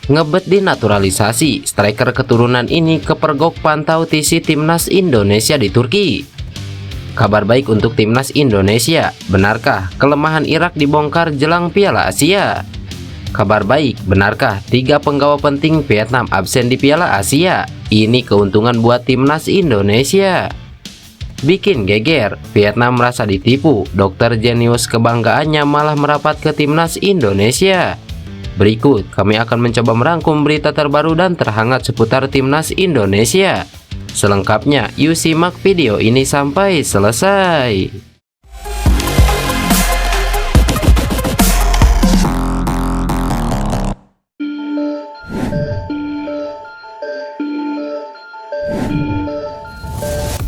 Ngebet dinaturalisasi, striker keturunan ini kepergok pantau TC Timnas Indonesia di Turki. Kabar baik untuk Timnas Indonesia, benarkah kelemahan Irak dibongkar jelang Piala Asia? Kabar baik, benarkah 3 penggawa penting Vietnam absen di Piala Asia? Ini keuntungan buat Timnas Indonesia. Bikin geger, Vietnam merasa ditipu, dokter jenius kebanggaannya malah merapat ke Timnas Indonesia. Berikut kami akan mencoba merangkum berita terbaru dan terhangat seputar Timnas Indonesia. Selengkapnya, yuk simak video ini sampai selesai.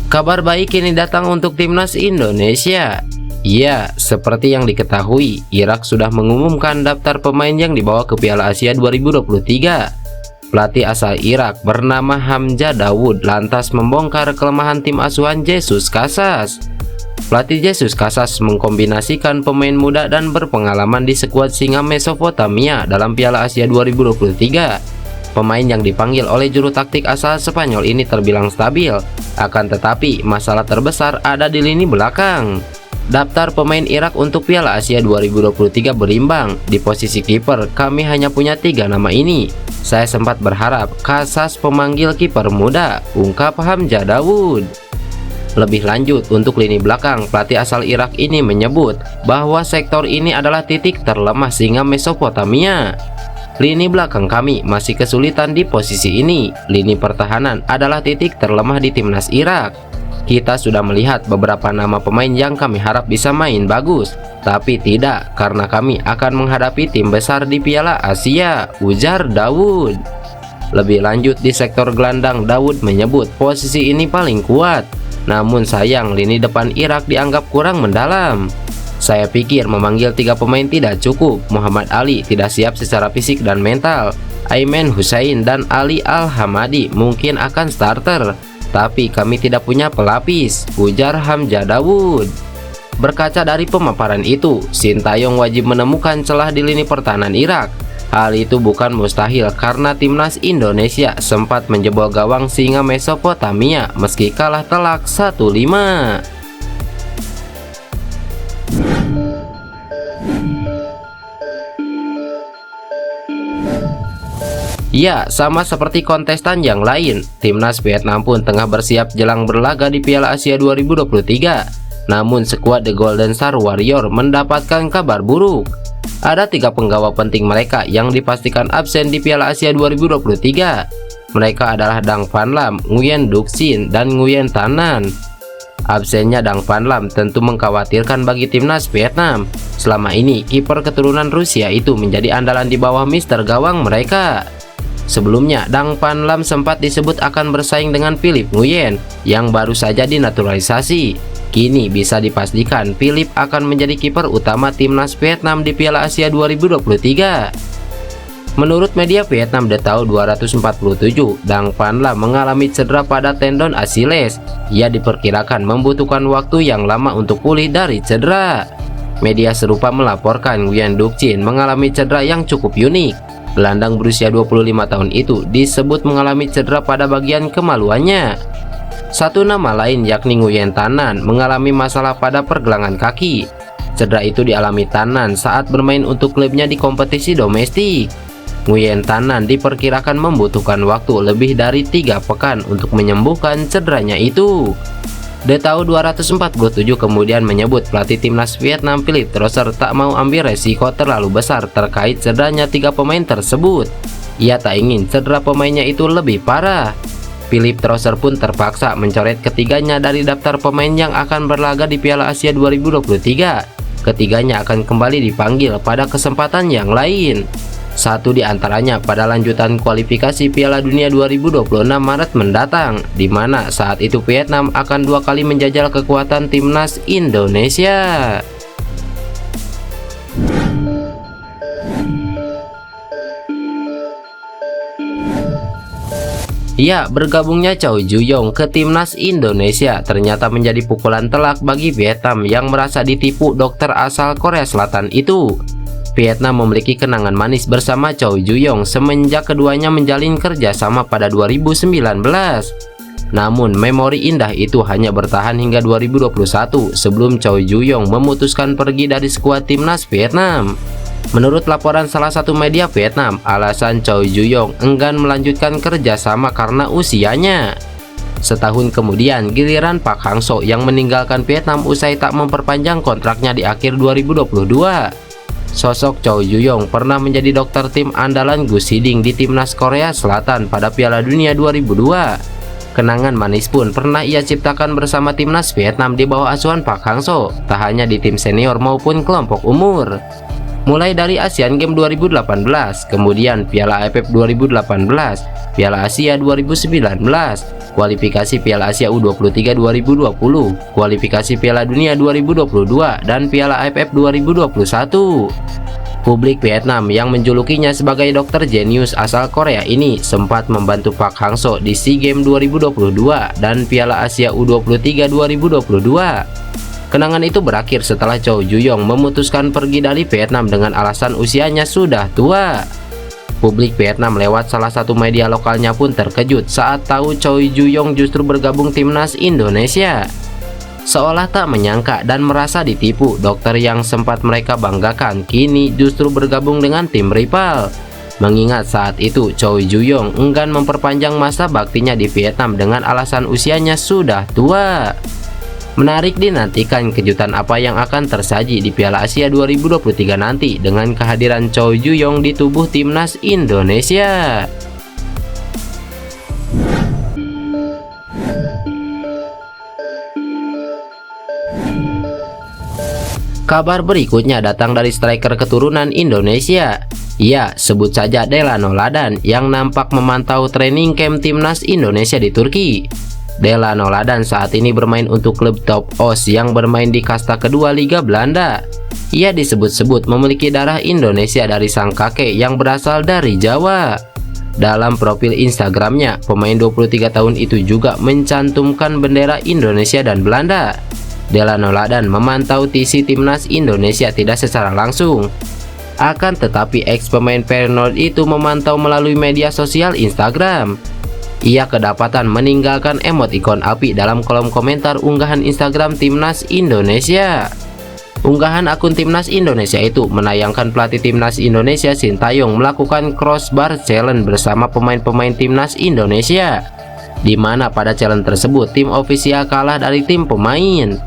Kabar baik ini datang untuk Timnas Indonesia. Ya, seperti yang diketahui, Irak sudah mengumumkan daftar pemain yang dibawa ke Piala Asia 2023. Pelatih asal Irak bernama Hamzah Dawood lantas membongkar kelemahan tim asuhan Jesus Casas. Pelatih Jesus Casas mengkombinasikan pemain muda dan berpengalaman di skuad singa Mesopotamia dalam Piala Asia 2023. Pemain yang dipanggil oleh juru taktik asal Spanyol ini terbilang stabil, akan tetapi masalah terbesar ada di lini belakang. Daftar pemain Irak untuk Piala Asia 2023 berimbang. Di posisi kiper, kami hanya punya 3 nama ini. Saya sempat berharap Casas pemanggil kiper muda, ungkap Hamzah Dawood. Lebih lanjut, untuk lini belakang, pelatih asal Irak ini menyebut bahwa sektor ini adalah titik terlemah singa Mesopotamia. Lini belakang kami masih kesulitan di posisi ini. Lini pertahanan adalah titik terlemah di timnas Irak. Kita sudah melihat beberapa nama pemain yang kami harap bisa main bagus, tapi tidak karena kami akan menghadapi tim besar di Piala Asia, ujar Dawood. Lebih lanjut, di sektor gelandang, Dawood menyebut posisi ini paling kuat. Namun sayang, lini depan Irak dianggap kurang mendalam. Saya pikir memanggil 3 pemain tidak cukup. Muhammad Ali tidak siap secara fisik dan mental. Aiman Hussein dan Ali Al-Hamadi mungkin akan starter, tapi kami tidak punya pelapis, ujar Hamzah Dawood. Berkaca dari pemaparan itu, Sintayong wajib menemukan celah di lini pertahanan Irak. Hal itu bukan mustahil karena timnas Indonesia sempat menjebol gawang singa Mesopotamia meski kalah telak 1-5. Ya, sama seperti kontestan yang lain, timnas Vietnam pun tengah bersiap jelang berlaga di Piala Asia 2023. Namun skuad The Golden Star Warrior mendapatkan kabar buruk. Ada 3 penggawa penting mereka yang dipastikan absen di Piala Asia 2023. Mereka adalah Dang Van Lam, Nguyen Duc Sin, dan Nguyen Tan Nan. Absennya Dang Van Lam tentu mengkhawatirkan bagi timnas Vietnam. Selama ini, kiper keturunan Rusia itu menjadi andalan di bawah mister gawang mereka. Sebelumnya, Dang Van Lam sempat disebut akan bersaing dengan Philipp Nguyen yang baru saja dinaturalisasi. Kini bisa dipastikan Philipp akan menjadi kiper utama timnas Vietnam di Piala Asia 2023. Menurut media Vietnam The Tau 247, Dang Van Lam mengalami cedera pada tendon Achilles. Ia diperkirakan membutuhkan waktu yang lama untuk pulih dari cedera. Media serupa melaporkan Nguyen Duc Sin mengalami cedera yang cukup unik. Gelandang berusia 25 tahun itu disebut mengalami cedera pada bagian kemaluannya. Satu nama lain yakni Nguyen Tan Nan mengalami masalah pada pergelangan kaki. Cedera itu dialami Tan Nan saat bermain untuk klubnya di kompetisi domestik. Nguyen Tan Nan diperkirakan membutuhkan waktu lebih dari 3 pekan untuk menyembuhkan cederanya itu. The Tau 247 kemudian menyebut pelatih timnas Vietnam Philipp Trosser tak mau ambil resiko terlalu besar terkait cederanya 3 pemain tersebut. Ia tak ingin cedera pemainnya itu lebih parah. Philipp Trosser pun terpaksa mencoret ketiganya dari daftar pemain yang akan berlaga di Piala Asia 2023. Ketiganya akan kembali dipanggil pada kesempatan yang lain. Satu di antaranya pada lanjutan kualifikasi Piala Dunia 2026 Maret mendatang, di mana saat itu Vietnam akan 2 kali menjajal kekuatan timnas Indonesia. Ya, bergabungnya Chow Ju-yong ke timnas Indonesia ternyata menjadi pukulan telak bagi Vietnam yang merasa ditipu dokter asal Korea Selatan itu. Vietnam memiliki kenangan manis bersama Choi Ju-yong semenjak keduanya menjalin kerjasama pada 2019. Namun, memori indah itu hanya bertahan hingga 2021 sebelum Choi Ju-yong memutuskan pergi dari skuad timnas Vietnam. Menurut laporan salah satu media Vietnam, alasan Choi Ju-yong enggan melanjutkan kerjasama karena usianya. Setahun kemudian, giliran Park Hang-seo yang meninggalkan Vietnam usai tak memperpanjang kontraknya di akhir 2022. Sosok Choi Ju-yong pernah menjadi dokter tim andalan Gus Hee-ding di timnas Korea Selatan pada Piala Dunia 2002. Kenangan manis pun pernah ia ciptakan bersama timnas Vietnam di bawah asuhan Park Hang-seo, tak hanya di tim senior maupun kelompok umur. Mulai dari Asian Games 2018, kemudian Piala AFF 2018, Piala Asia 2019, kualifikasi Piala Asia U23 2020, kualifikasi Piala Dunia 2022, dan Piala AFF 2021. Publik Vietnam yang menjulukinya sebagai dokter jenius asal Korea ini sempat membantu Park Hang-seo di SEA Games 2022 dan Piala Asia U23 2022. Kenangan itu berakhir setelah Choi Ju-yong memutuskan pergi dari Vietnam dengan alasan usianya sudah tua. Publik Vietnam lewat salah satu media lokalnya pun terkejut saat tahu Choi Ju-yong justru bergabung timnas Indonesia. Seolah tak menyangka dan merasa ditipu, dokter yang sempat mereka banggakan kini justru bergabung dengan tim rival. Mengingat saat itu Choi Ju-yong enggan memperpanjang masa baktinya di Vietnam dengan alasan usianya sudah tua. Menarik dinantikan kejutan apa yang akan tersaji di Piala Asia 2023 nanti dengan kehadiran Choi Ju-yong di tubuh timnas Indonesia. Kabar berikutnya datang dari striker keturunan Indonesia. Ya, sebut saja Delano Ladan yang nampak memantau training camp timnas Indonesia di Turki. Delano Ladan saat ini bermain untuk klub Top Os yang bermain di kasta kedua Liga Belanda. Ia disebut-sebut memiliki darah Indonesia dari sang kakek yang berasal dari Jawa. Dalam profil Instagramnya, pemain 23 tahun itu juga mencantumkan bendera Indonesia dan Belanda. Delano Ladan memantau TC timnas Indonesia tidak secara langsung. Akan tetapi ex pemain Feyenoord itu memantau melalui media sosial Instagram. Ia kedapatan meninggalkan emoticon api dalam kolom komentar unggahan Instagram timnas Indonesia. Unggahan akun timnas Indonesia itu menayangkan pelatih timnas Indonesia Sintayong melakukan crossbar challenge bersama pemain-pemain timnas Indonesia, di mana pada challenge tersebut tim ofisial kalah dari tim pemain.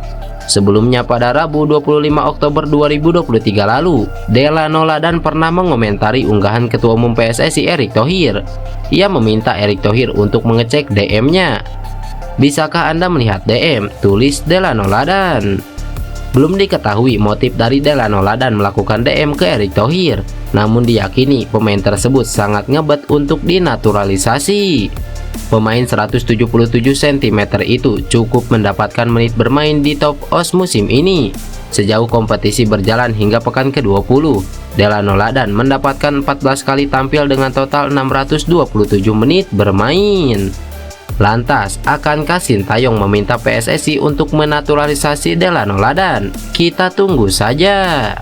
Sebelumnya pada Rabu 25 Oktober 2023 lalu, Delano Ladan pernah mengomentari unggahan Ketua Umum PSSI Erick Thohir. Ia meminta Erick Thohir untuk mengecek DM-nya. Bisakah Anda melihat DM? Tulis Delano Ladan. Belum diketahui motif dari Delano Ladan melakukan DM ke Erick Thohir, namun diyakini pemain tersebut sangat ngebet untuk dinaturalisasi. Pemain 177 cm itu cukup mendapatkan menit bermain di Top Os musim ini. Sejauh kompetisi berjalan hingga pekan ke-20, Delano Ladan mendapatkan 14 kali tampil dengan total 627 menit bermain. Lantas, akankah Sintayong meminta PSSI untuk menaturalisasi Delano Ladan? Kita tunggu saja.